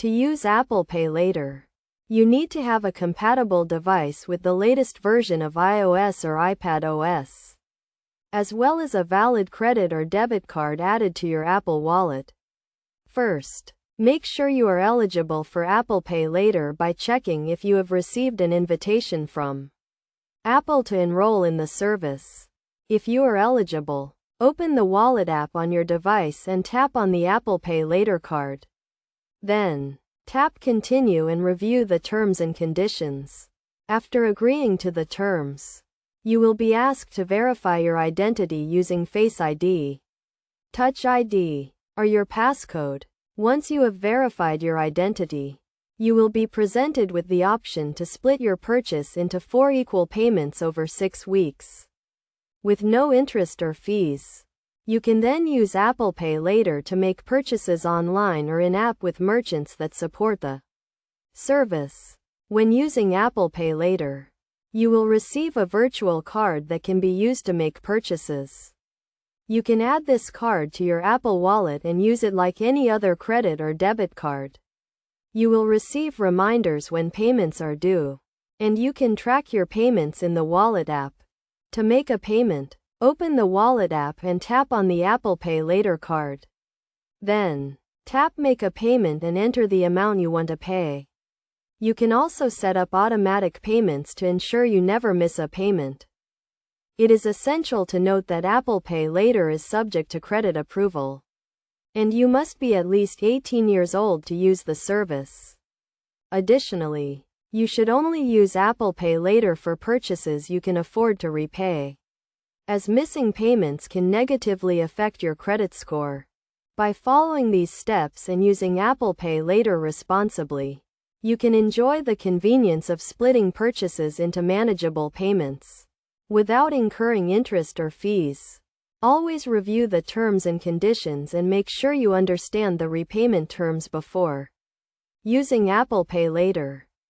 To use Apple Pay Later, you need to have a compatible device with the latest version of iOS or iPadOS, as well as a valid credit or debit card added to your Apple Wallet. First, make sure you are eligible for Apple Pay Later by checking if you have received an invitation from Apple to enroll in the service. If you are eligible, open the Wallet app on your device and tap on the Apple Pay Later card. Then, tap Continue and review the terms and conditions. After agreeing to the terms, you will be asked to verify your identity using Face ID, Touch ID, or your passcode. Once you have verified your identity, you will be presented with the option to split your purchase into 4 equal payments over 6 weeks, with no interest or fees. You can then use Apple Pay Later to make purchases online or in-app with merchants that support the service. When using Apple Pay Later, you will receive a virtual card that can be used to make purchases. You can add this card to your Apple Wallet and use it like any other credit or debit card. You will receive reminders when payments are due, and you can track your payments in the Wallet app. To make a payment, open the Wallet app and tap on the Apple Pay Later card. Then, tap Make a Payment and enter the amount you want to pay. You can also set up automatic payments to ensure you never miss a payment. It is essential to note that Apple Pay Later is subject to credit approval, and you must be at least 18 years old to use the service. Additionally, you should only use Apple Pay Later for purchases you can afford to repay, as missing payments can negatively affect your credit score. By following these steps and using Apple Pay Later responsibly, you can enjoy the convenience of splitting purchases into manageable payments without incurring interest or fees. Always review the terms and conditions and make sure you understand the repayment terms before using Apple Pay Later.